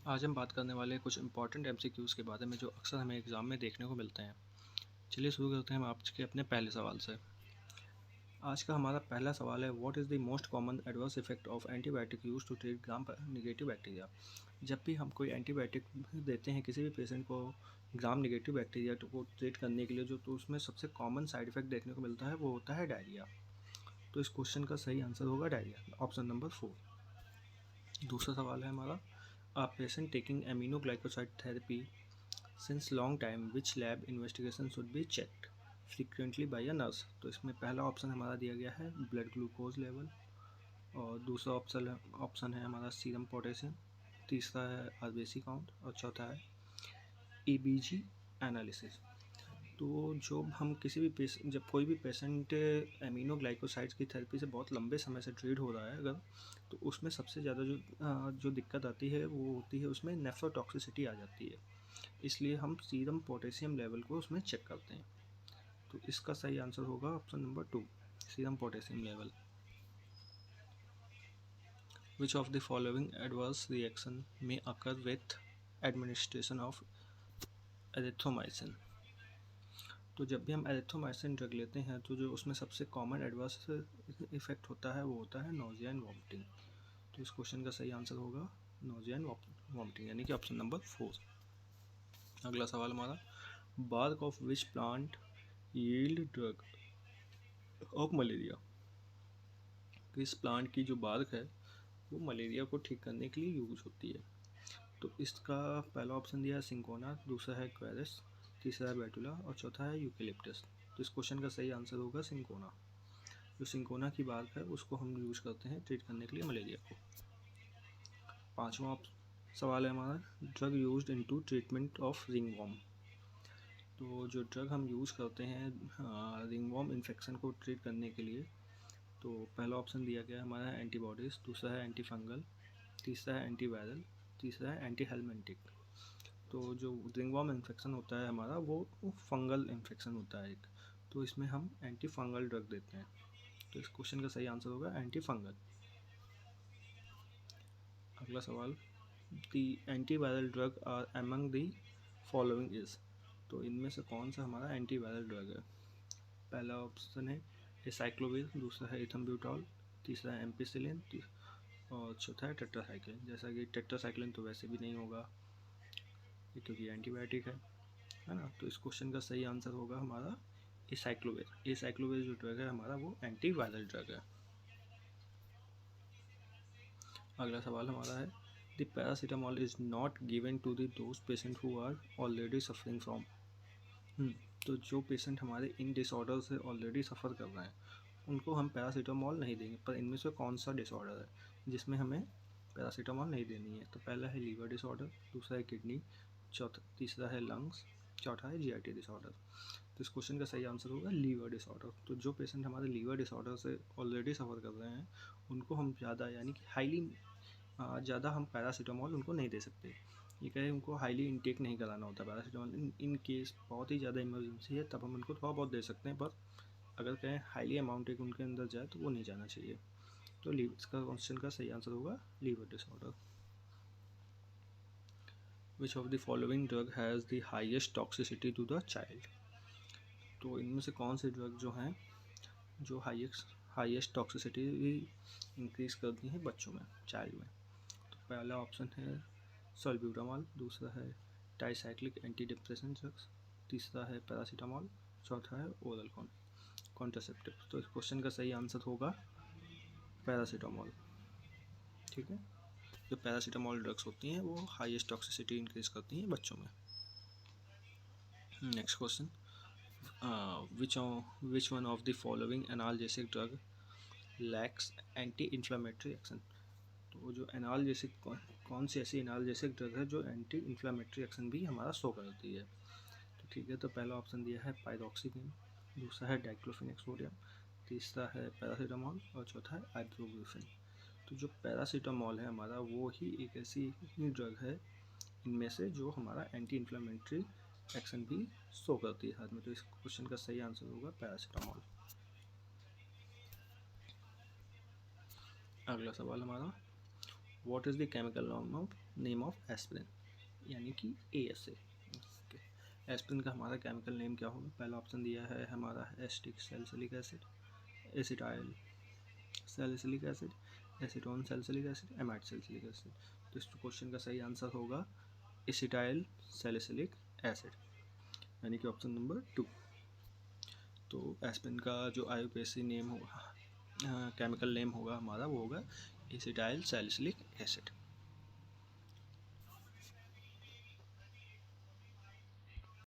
आज हम बात करने वाले हैं कुछ इंपॉर्टेंट एमसीक्यूज़ के बारे में जो अक्सर हमें एग्ज़ाम में देखने को मिलते हैं। चलिए शुरू करते हैं हम आज के अपने पहले सवाल से। आज का हमारा पहला सवाल है, what is the most common adverse effect of antibiotic use to treat gram negative bacteria. जब भी हम कोई एंटीबायोटिक देते हैं किसी भी पेशेंट को ग्राम नेगेटिव बैक्टीरिया को ट्रीट करने के लिए, जो तो उसमें सबसे कॉमन साइड इफेक्ट देखने को मिलता है वो होता है डायरिया। तो इस क्वेश्चन का सही आंसर होगा डायरिया, ऑप्शन नंबर 4। दूसरा सवाल है हमारा, a patient taking aminoglycoside therapy since long time, which lab investigation should be checked frequently by a nurse। तो इसमें पहला ऑप्शन हमारा दिया गया है ब्लड ग्लूकोज लेवल, और दूसरा ऑप्शन है हमारा सीरम पोटेशियम, तीसरा है आरबीसी काउंट, और चौथा है ईबीजी एनालिसिस। तो जब हम जब कोई भी पेशेंट एमिनो ग्लाइकोसाइड्स की थेरेपी से बहुत लंबे समय से ट्रीट हो रहा है अगर, तो उसमें सबसे ज़्यादा जो दिक्कत आती है वो होती है उसमें नेफ्रोटॉक्सिसिटी आ जाती है। इसलिए हम सीरम पोटेशियम लेवल को उसमें चेक करते हैं। तो इसका सही आंसर होगा option number 2, serum potassium level. Which of the following adverse reaction में अकर विथ एडमिनिस्ट्रेशन ऑफ एरिथ्रोमाइसिन। तो जब भी हम एरिथ्रोमाइसिन ड्रग लेते हैं तो जो उसमें सबसे कॉमन एडवर्स इफेक्ट होता है वो होता है नोजिया एंड वॉमिटिंग। तो इस क्वेश्चन का सही आंसर होगा नोजिया एंड वॉमिटिंग, यानी कि ऑप्शन नंबर 4। अगला सवाल हमारा, bark of which plant yield drug of malaria. इस प्लांट की जो बार्क है वो मलेरिया को ठीक करने के लिए यूज होती है। तो इसका पहला ऑप्शन दिया है सिंकोना, दूसरा है क्वेरस, तीसरा है बेटुला और चौथा है यूकेलिप्टस। तो इस क्वेश्चन का सही आंसर होगा सिंकोना। जो सिंकोना की बार्क है उसको हम यूज करते हैं ट्रीट करने के लिए मलेरिया को। पांचवा सवाल है हमारा, drug used into treatment of ringworm. तो जो ड्रग हम यूज़ करते हैं रिंगवॉर्म इन्फेक्शन को ट्रीट करने के लिए, तो पहला ऑप्शन दिया गया है हमारा एंटीबॉडीज़, दूसरा है एंटी फंगल, तीसरा है एंटी वायरल, तीसरा है एंटी हेलमेंटिक। तो जो रिंगवॉर्म इन्फेक्शन होता है हमारा वो फंगल इन्फेक्शन होता है एक, तो इसमें हम एंटी फंगल ड्रग देते हैं। तो इस क्वेश्चन का सही आंसर होगा एंटी फंगल। अगला सवाल, the anti viral drug are among the following is. तो इनमें से कौन सा हमारा एंटी वायरल ड्रग है। पहला ऑप्शन है एसाइक्लोविर, दूसरा है इथम्ब्यूटॉल, तीसरा है एम्पिसिलिन और चौथा है टेट्रासाइक्लिन। जैसा कि टेट्रासाइक्लिन तो वैसे भी नहीं होगा क्योंकि एंटीबायोटिक है ना। तो इस क्वेश्चन का सही आंसर होगा हमारा एसाइक्लोविर। एसाइक्लोविर जो ड्रग है हमारा वो एंटी वायरल ड्रग है। अगला सवाल हमारा है, the paracetamol is not given to the those patient who are already suffering from. तो जो पेशेंट हमारे इन डिसऑर्डर से ऑलरेडी सफ़र कर रहे हैं उनको हम पैरासीटामोल नहीं देंगे, पर इनमें से कौन सा डिसऑर्डर है जिसमें हमें पैरासीटामोल नहीं देनी है। तो पहला है लीवर डिसऑर्डर, दूसरा है किडनी, तीसरा है लंग्स, चौथा है जीआईटी डिसऑर्डर। तो इस क्वेश्चन का सही आंसर होगा लीवर डिसऑर्डर। तो जो पेशेंट हमारे लीवर डिसऑर्डर से ऑलरेडी सफ़र कर रहे हैं उनको हम ज़्यादा यानी कि हाईली ज़्यादा हम पैरासीटामोल उनको नहीं दे सकते। ये कहे उनको हाईली इनटेक नहीं कराना होता पैरासीटामोल। इन केस बहुत ही ज़्यादा इमरजेंसी है तब हम उनको थोड़ा बहुत दे सकते हैं, पर अगर कहें हाईली अमाउंट एक उनके अंदर जाए तो वो नहीं जाना चाहिए। तो इसका क्वेश्चन का सही आंसर होगा liver disorder. Which of the following drug has the highest toxicity to the child. तो इनमें से कौन से ड्रग जो हैं जो हाइएस्ट टॉक्सिसिटी इंक्रीज़ करती हैं बच्चों में, चाइल्ड में। तो पहला ऑप्शन है सल्ब्यूटामॉल, दूसरा है ट्राइसाइक्लिक एंटी डिप्रेशन ड्रग्स, तीसरा है पैरासीटामॉल, चौथा है ओरल कॉन्ट्रासेप्टिव। तो इस क्वेश्चन का सही आंसर होगा पैरासीटामॉल। ठीक है, जो पैरासीटामॉल ड्रग्स होती हैं वो हाईएस्ट टॉक्सिसिटी इंक्रीज करती हैं बच्चों में। Next question, which one of the following analgesic drug lakhs anti inflammatory action. तो जो एनाल्जेसिक कौन सी ऐसी एनाल्जेसिक ड्रग है जो एंटी इन्फ्लामेटरी एक्शन भी हमारा शो करती है। तो ठीक है, तो पहला ऑप्शन दिया है पायरोक्सिकिन, दूसरा है डाइक्लोफिनेक सोडियम, तीसरा है पैरासीटामॉल और चौथा है आइब्रोग्लूफिन। तो जो पैरासीटामॉल है हमारा वो ही एक ऐसी ड्रग है इनमें से जो हमारा एंटी इन्फ्लामेटरी एक्शन भी शो करती है साथ में। तो इस क्वेश्चन का सही आंसर होगा पैरासीटामॉल। अगला सवाल हमारा, what is the chemical name of aspirin, यानी कि ASA। एस्पिरिन का हमारा केमिकल नेम क्या होगा? पहला ऑप्शन दिया है हमारा asterisk salicylic acid, acetyl salicylic acid, acetone salicylic acid, amide salicylic acid. तो इस क्वेश्चन का सही आंसर होगा एसिटाइल सैलिसिलिक एसिड, यानी कि ऑप्शन नंबर 2। तो एस्पिरिन का जो IUPAC नेम होगा, केमिकल नेम होगा हमारा, वो होगा एसिटाइल सैलिसिलिक एसिड।